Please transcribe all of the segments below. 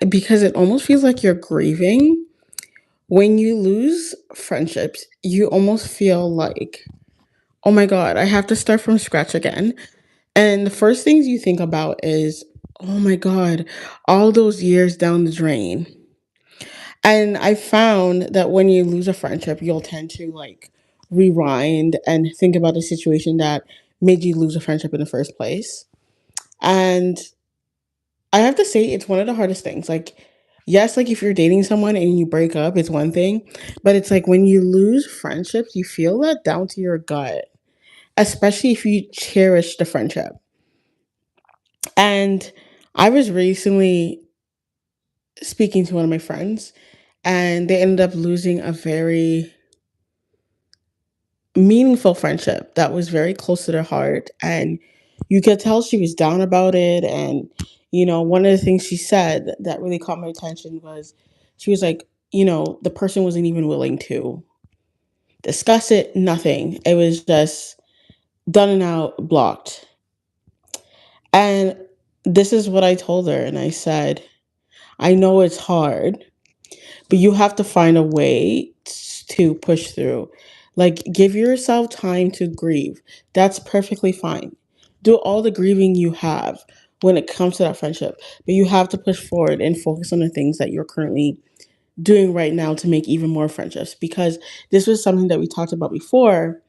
because it almost feels like you're grieving. When you lose friendships, you almost feel like, oh my God, I have to start from scratch again. And the first things you think about is, oh my God, all those years down the drain. And I found that when you lose a friendship, you'll tend to like rewind and think about the situation that made you lose a friendship in the first place. And I have to say, it's one of the hardest things. Like, yes, like if you're dating someone and you break up, it's one thing. But it's like when you lose friendships, you feel that down to your gut, especially if you cherish the friendship. And I was recently speaking to one of my friends, and they ended up losing a very meaningful friendship that was very close to their heart. And you could tell she was down about it. And, one of the things she said that really caught my attention was she was like, the person wasn't even willing to discuss it, nothing. It was just done and out, blocked. And this is what I told her. And I said, I know it's hard, but you have to find a way to push through. Like, give yourself time to grieve. That's perfectly fine. Do all the grieving you have when it comes to that friendship, but you have to push forward and focus on the things that you're currently doing right now to make even more friendships. Because this was something that we talked about before,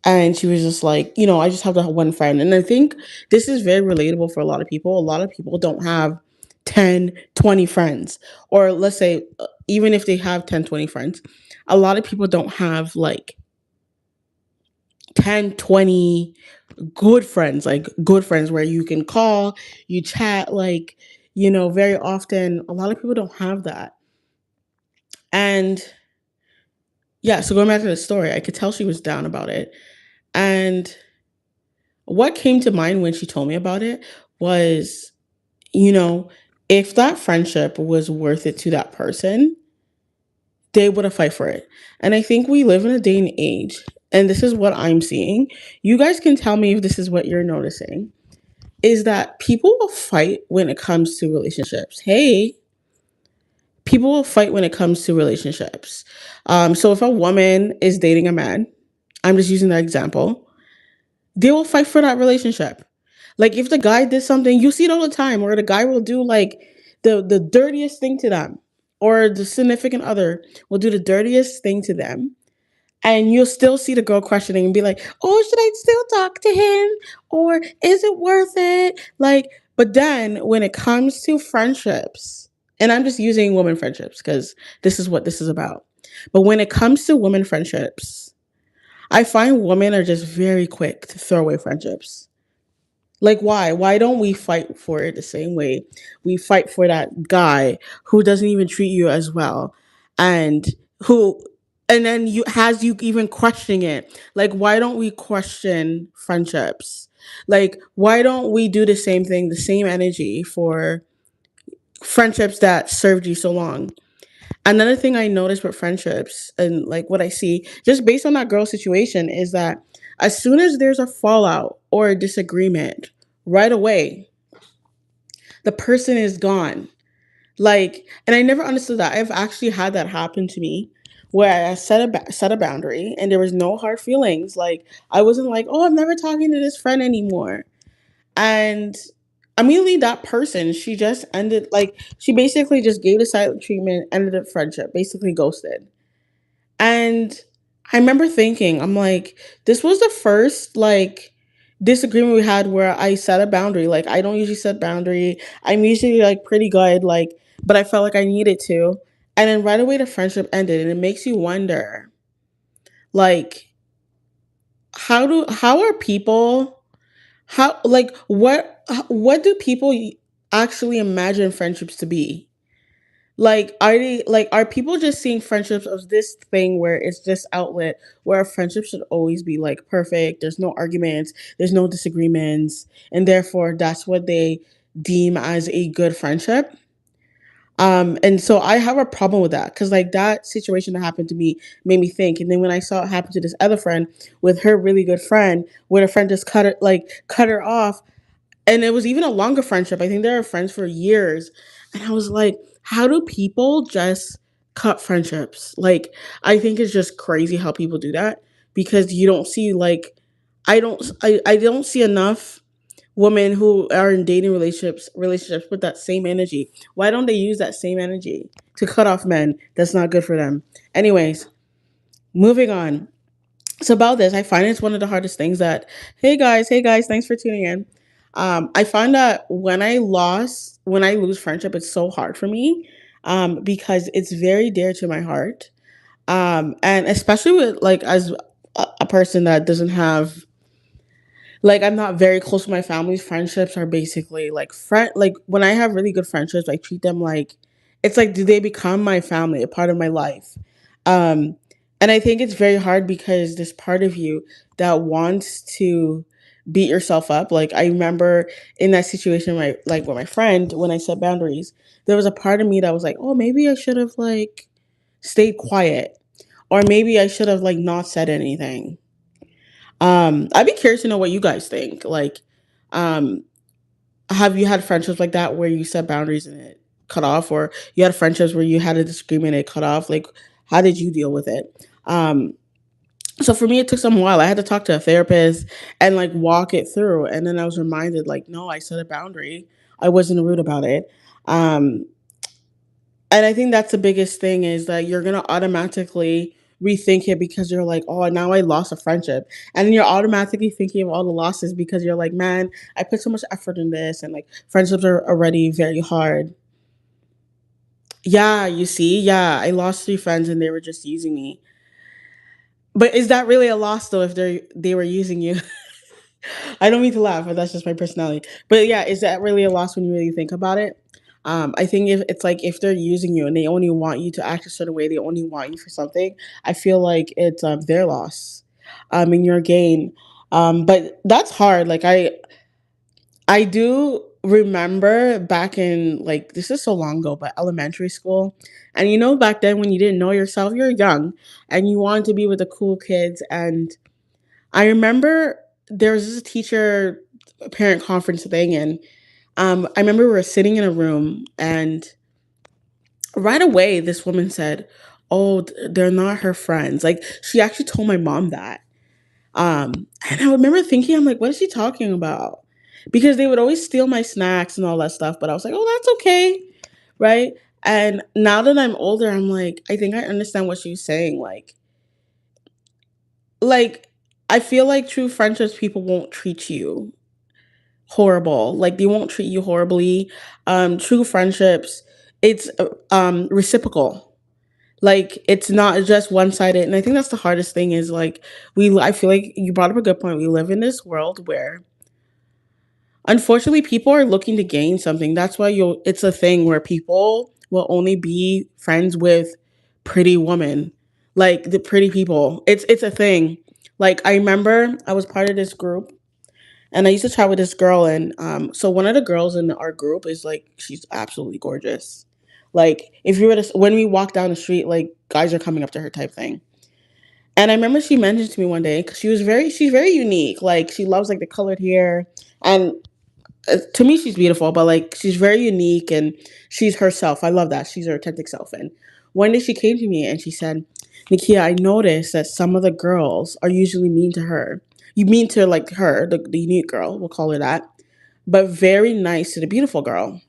and she was just like, I just have that one friend. And I think this is very relatable for a lot of people. A lot of people don't have 10, 20 friends. Or let's say, even if they have 10, 20 friends, a lot of people don't have like 10, 20 good friends where you can call, you chat, like, very often. A lot of people don't have that. And yeah, so going back to the story, I could tell she was down about it. And what came to mind when she told me about it was, you know, if that friendship was worth it to that person, they would have fight for it. And I think we live in a day and age, and this is what I'm seeing. You guys can tell me if this is what you're noticing, is that people will fight when it comes to relationships. Hey, people will fight when it comes to relationships. So if a woman is dating a man, I'm just using that example, they will fight for that relationship. Like if the guy did something, you see it all the time, or the guy will do like the dirtiest thing to them, or the significant other will do the dirtiest thing to them, and you'll still see the girl questioning and be like, "Oh, should I still talk to him, or is it worth it?" Like, but then when it comes to friendships, and I'm just using women friendships because this is what this is about. But when it comes to women friendships, I find women are just very quick to throw away friendships. Like, why? Why don't we fight for it the same way we fight for that guy who doesn't even treat you as well, and who, and then you has you even questioning it? Like, why don't we question friendships? Like, why don't we do the same thing, the same energy for friendships that served you so long? Another thing I noticed with friendships and like what I see just based on that girl situation is that as soon as there's a fallout or a disagreement, right away, the person is gone. Like, and I never understood that. I've actually had that happen to me where I set a boundary and there was no hard feelings. Like, I wasn't like, oh, I'm never talking to this friend anymore. And immediately that person, she just ended, like, she basically just gave the silent treatment, ended the friendship, basically ghosted. And I remember thinking, I'm like, this was the first like disagreement we had where I set a boundary. Like, I don't usually set boundary. I'm usually like pretty good, like, but I felt like I needed to. And then right away the friendship ended, and it makes you wonder, like, how are people, how, like, what do people actually imagine friendships to be? Like, are people just seeing friendships as this thing where it's just outlet, where a friendship should always be like perfect, there's no arguments, there's no disagreements, and therefore that's what they deem as a good friendship? And so I have a problem with that because like that situation that happened to me made me think. And then when I saw it happen to this other friend with her really good friend, where the friend just cut her off, and it was even a longer friendship. I think they were friends for years, And I was like, how do people just cut friendships? Like, I think it's just crazy how people do that because you don't see like I don't see enough women who are in dating relationships with that same energy. Why don't they use that same energy to cut off men? That's not good for them. Anyways, moving on. So about this, I find it's one of the hardest things that hey guys, thanks for tuning in. I find that when I lose friendship, it's so hard for me because it's very dear to my heart. And especially with like as a person that doesn't have like I'm not very close with my family's friendships are basically like friend like when I have really good friendships, I treat them like it's like do they become my family, a part of my life. Um and I think it's very hard because there's part of you that wants to beat yourself up. Like I remember in that situation like with my friend when I set boundaries, there was a part of me that was like, "Oh, maybe I should have like stayed quiet or maybe I should have like not said anything." I'd be curious to know what you guys think. Like, um, have you had friendships like that where you set boundaries and it cut off, or you had friendships where you had a disagreement and it cut off? Like, how did you deal with it? So for me, it took some while. I had to talk to a therapist and like walk it through, and then I was reminded, like, no, I set a boundary. I wasn't rude about it. Um, and I think that's the biggest thing is that you're gonna automatically rethink it because you're like, oh, now I lost a friendship. And then you're automatically thinking of all the losses because you're like, man, I put so much effort in this and like friendships are already very hard. Yeah, you see, yeah, I lost 3 friends and they were just using me. But is that really a loss though if they were using you? I don't mean to laugh, but that's just my personality. But yeah, is that really a loss when you really think about it? I think if it's like if they're using you and they only want you to act a certain way, they only want you for something. I feel like it's their loss, and your gain. But that's hard. Like I do remember back in like this is so long ago, but elementary school, and you know back then when you didn't know yourself, you're young, and you wanted to be with the cool kids, and I remember there was this teacher parent conference thing, and I remember we were sitting in a room, and right away this woman said, "Oh, they're not her friends." Like she actually told my mom that, and I remember thinking, I'm like, "What is she talking about?" Because they would always steal my snacks and all that stuff, but I was like, "Oh, that's okay," right? And now that I'm older, I'm like, I think I understand what she was saying. Like I feel like true friendships, people won't treat you horrible. Like they won't treat you horribly. True friendships, it's reciprocal. Like it's not just one sided. And I think that's the hardest thing is like I feel like you brought up a good point. We live in this world where unfortunately people are looking to gain something. That's why you'll it's a thing where people will only be friends with pretty women. Like the pretty people. It's a thing. Like I remember I was part of this group and I used to chat with this girl, and so one of the girls in our group is like, she's absolutely gorgeous. Like, if you were to, when we walk down the street, like guys are coming up to her type thing. And I remember she mentioned to me one day because she's very unique. Like, she loves like the colored hair, and to me, she's beautiful, but like she's very unique and she's herself. I love that she's her authentic self. And one day she came to me and she said, "Nikia, I noticed that some of the girls are usually mean to her. You mean to like her, the unique girl, we'll call her that, but very nice to the beautiful girl."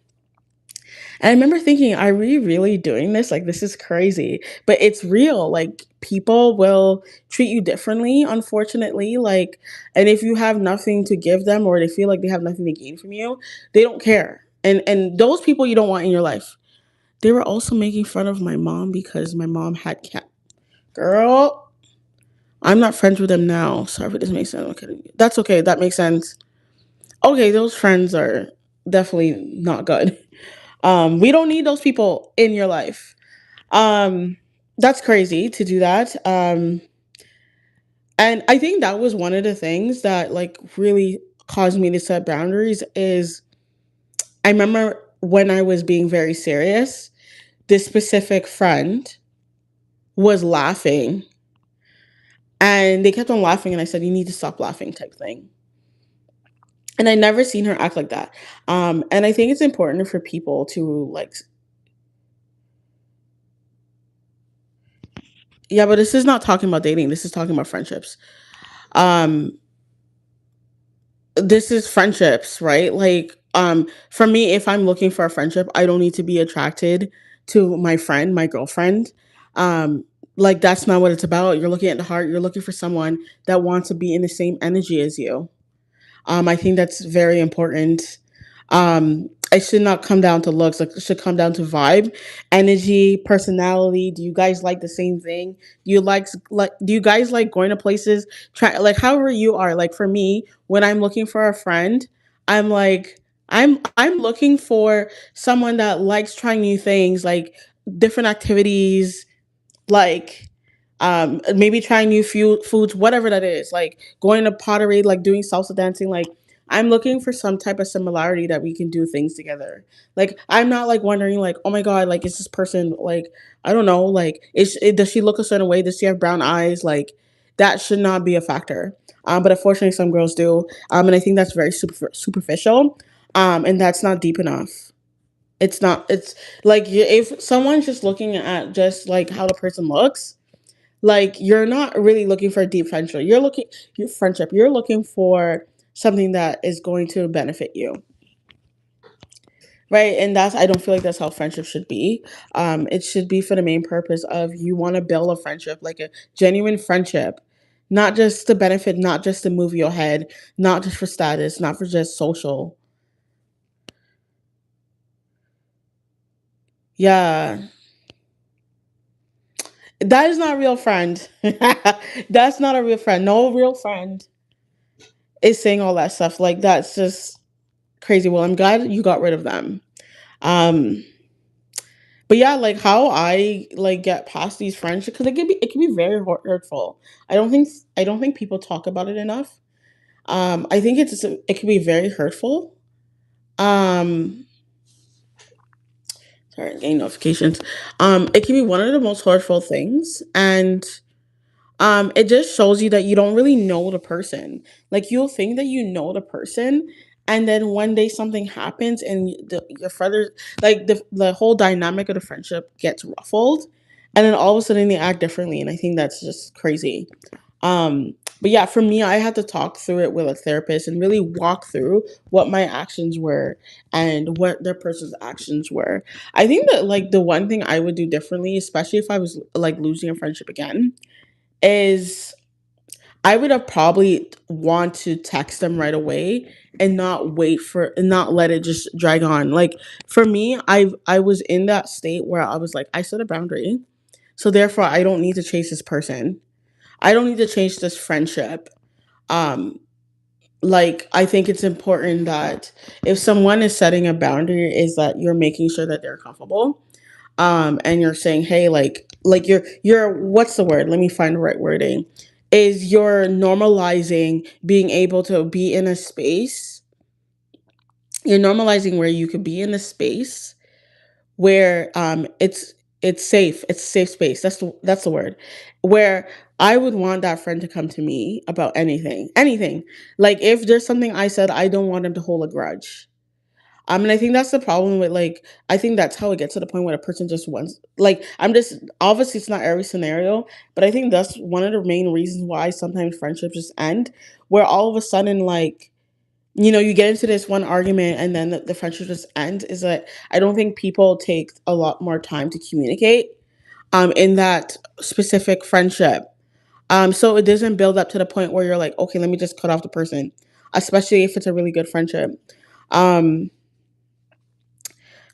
And I remember thinking, are we really doing this? Like, this is crazy. But it's real. Like, people will treat you differently, unfortunately. Like, and if you have nothing to give them or they feel like they have nothing to gain from you, they don't care. And those people you don't want in your life. They were also making fun of my mom because my mom had cat. Girl, I'm not friends with them now. Sorry if it doesn't make sense. Okay. That's okay. That makes sense. Okay, those friends are definitely not good. We don't need those people in your life. Um, that's crazy to do that. And I think that was one of the things that like really caused me to set boundaries is I remember when I was being very serious, this specific friend was laughing and they kept on laughing and I said, you need to stop laughing type thing. And I never seen her act like that. And I think it's important for people to like, yeah, but this is not talking about dating. This is talking about friendships. Um, this is friendships, right? Like, for me, if I'm looking for a friendship, I don't need to be attracted to my friend, my girlfriend. Um, like that's not what it's about. You're looking at the heart. You're looking for someone that wants to be in the same energy as you. I think that's very important. It should not come down to looks. Like it should come down to vibe, energy, personality. Do you guys like the same thing? Do you guys like going to places? Try like however you are. Like for me, when I'm looking for a friend, I'm like I'm looking for someone that likes trying new things, like different activities, like maybe trying new foods, whatever that is, like going to pottery, like doing salsa dancing. Like I'm looking for some type of similarity that we can do things together. Like I'm not like wondering like, oh my god, like is this person like, I don't know, like does she look a certain way, does she have brown eyes, like that should not be a factor. But unfortunately some girls do, and I think that's very superficial, and that's not deep enough. It's not. It's like if someone's just looking at just like how the person looks, like you're not really looking for a deep friendship. You're looking for something that is going to benefit you, right? And that's I don't feel like that's how friendship should be. It should be for the main purpose of you want to build a friendship, like a genuine friendship, not just to benefit, not just to move your head, not just for status, not for just social. Yeah, that is not a real friend. That's not a real friend. No real friend is saying all that stuff. Like that's just crazy. Well, I'm glad you got rid of them. Um, but yeah, like how I like get past these friendships because it can be very hurtful. I don't think people talk about it enough. I think it can be very hurtful. Um, sorry, getting notifications. It can be one of the most hurtful things, and it just shows you that you don't really know the person. Like you'll think that you know the person, and then one day something happens, and your further like the whole dynamic of the friendship gets ruffled, and then all of a sudden they act differently, and I think that's just crazy. But yeah, for me, I had to talk through it with a therapist and really walk through what my actions were and what their person's actions were. I think that like the one thing I would do differently, especially if I was like losing a friendship again, is I would have probably want to text them right away and not let it just drag on. Like for me, I was in that state where I was like, I set a boundary. So therefore I don't need to chase this person. I don't need to change this friendship. Um like I think it's important that if someone is setting a boundary is that you're making sure that they're comfortable, and you're saying hey like you're what's the word, let me find the right wording, is you're normalizing being able to be in a space, you're normalizing where you could be in a space where it's safe space, that's the word, where I would want that friend to come to me about anything, like if there's something I said, I don't want them to hold a grudge. And I think that's the problem with like I think that's how it gets to the point where a person just wants like I'm just obviously it's not every scenario, but I think that's one of the main reasons why sometimes friendships just end, where all of a sudden like you get into this one argument and then the friendship just ends. Is that I don't think people take a lot more time to communicate in that specific friendship. So it doesn't build up to the point where you're like, okay, let me just cut off the person, especially if it's a really good friendship. Um,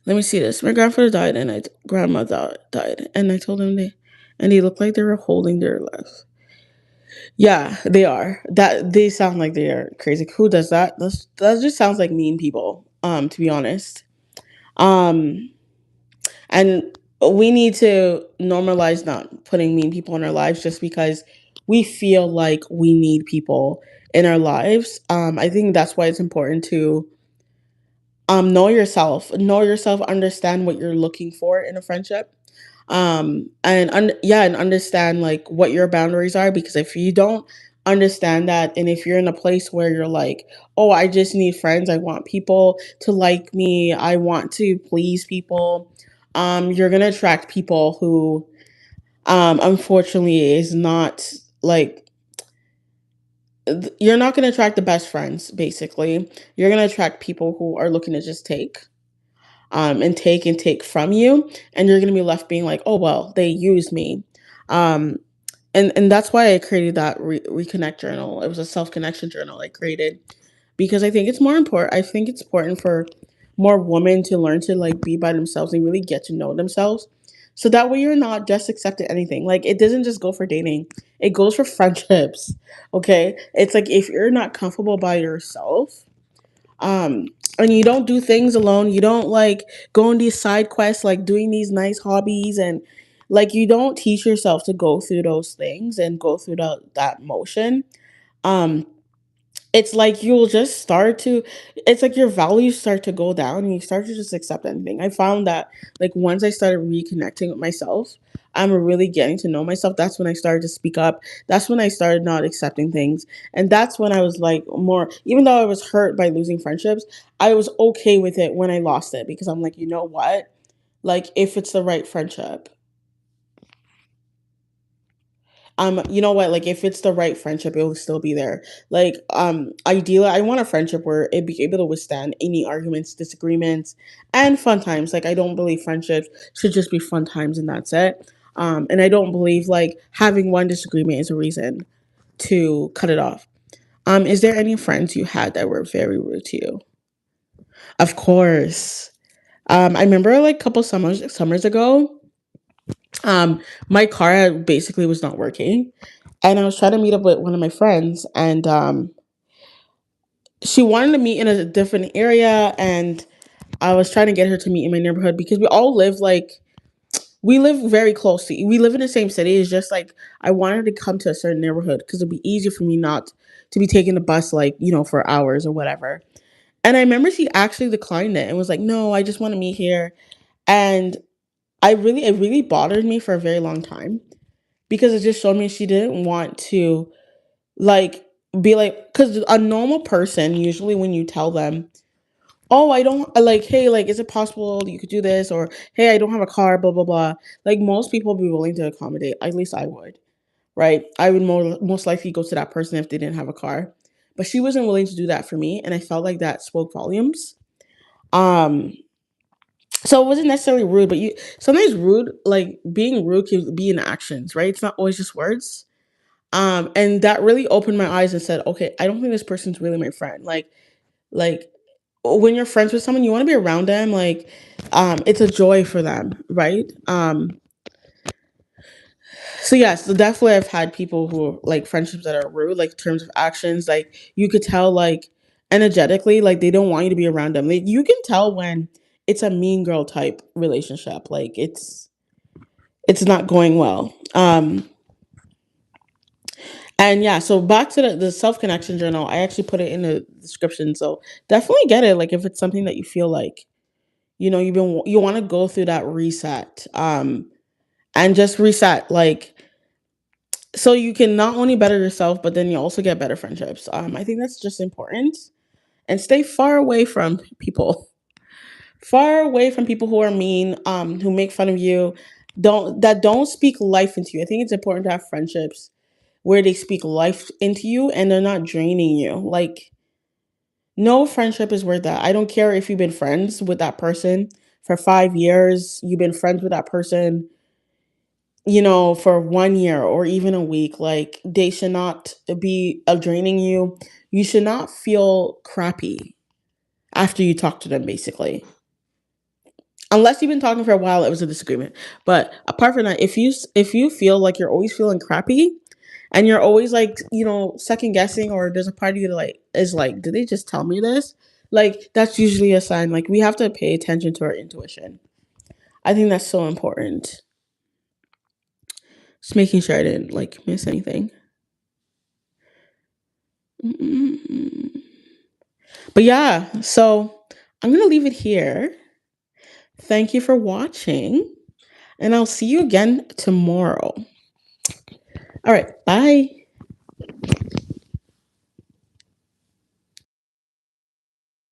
Let me see this. My grandfather died and grandma died, and I told them and they looked like they were holding their lives. Yeah, they are. That they sound like they are crazy. Who does that? That just sounds like mean people. To be honest. Um, and we need to normalize not putting mean people in our lives just because we feel like we need people in our lives. I think that's why it's important to know yourself, understand what you're looking for in a friendship, and understand like what your boundaries are, because if you don't understand that. And if you're in a place where you're like, oh, I just need friends, I want people to like me, I want to please people, you're gonna attract people who unfortunately is not like you're not going to attract the best friends basically. You're going to attract people who are looking to just take and take from you, and you're going to be left being like, oh well, they used me. um and that's why I created that reconnect journal. It was a self connection journal I created because I think it's more important. I think it's important for more women to learn to like be by themselves and really get to know themselves. So that way you're not just accepting anything. Like it doesn't just go for dating. It goes for friendships. Okay? It's like if you're not comfortable by yourself, um and you don't do things alone, you don't like go on these side quests like doing these nice hobbies, and like you don't teach yourself to go through those things and go through that motion. um it's like you'll just start to it's like your values start to go down and you start to just accept anything. I found that like once I started reconnecting with myself, I'm really getting to know myself. That's when I started to speak up. That's when I started not accepting things. And that's when I was like more, even though I was hurt by losing friendships, I was okay with it when I lost it because I'm like, you know what? Like if it's the right friendship, you know what, like if it's the right friendship it will still be there. Like ideally I want a friendship where it be able to withstand any arguments, disagreements, and fun times. Like I don't believe friendships should just be fun times and that's it. And I don't believe like having one disagreement is a reason to cut it off. Is there any friends you had that were very rude to you? Of course. I remember like a couple summers ago, my car basically was not working, and I was trying to meet up with one of my friends, and she wanted to meet in a different area, and I was trying to get her to meet in my neighborhood because we live very close to we live in the same city. It's just like I wanted her to come to a certain neighborhood because it'd be easier for me not to be taking the bus like, for hours or whatever. And I remember she actually declined it and was like, "No, I just want to meet here." And it really bothered me for a very long time because it just showed me she didn't want to like be like, because a normal person usually when you tell them, oh, I don't like, hey, like is it possible you could do this, or hey, I don't have a car, blah blah blah, like most people would be willing to accommodate. At least I would. Right, I would most likely go to that person if they didn't have a car, but she wasn't willing to do that for me, and I felt like that spoke volumes. um so it wasn't necessarily rude, but you sometimes rude, like being rude can be in actions, right? It's not always just words. And that really opened my eyes and said, okay, I don't think this person's really my friend. Like when you're friends with someone, you want to be around them. Like, it's a joy for them, right? So yes, so definitely I've had people who like friendships that are rude, like in terms of actions. Like you could tell, like energetically, like they don't want you to be around them. Like you can tell when it's a mean girl type relationship. Like it's not going well. And yeah, so back to the self connection journal, I actually put it in the description. So definitely get it. Like if it's something that you feel like, you want to go through that reset, and just reset, like so you can not only better yourself, but then you also get better friendships. I think that's just important. And stay far away from people, far away from people who are mean, who make fun of you, don't speak life into you. I think it's important to have friendships where they speak life into you and they're not draining you. Like no friendship is worth that. I don't care if you've been friends with that person for 5 years, you've been friends with that person, for 1 year or even a week. Like they should not be draining you. You should not feel crappy after you talk to them, basically. Unless you've been talking for a while, it was a disagreement. But apart from that, if you feel like you're always feeling crappy and you're always like, second guessing, or there's a part of you that like is like, did they just tell me this? Like that's usually a sign. Like we have to pay attention to our intuition. I think that's so important. Just making sure I didn't like miss anything. Mm-mm. But yeah, so I'm gonna leave it here. Thank you for watching, and I'll see you again tomorrow. All right, bye.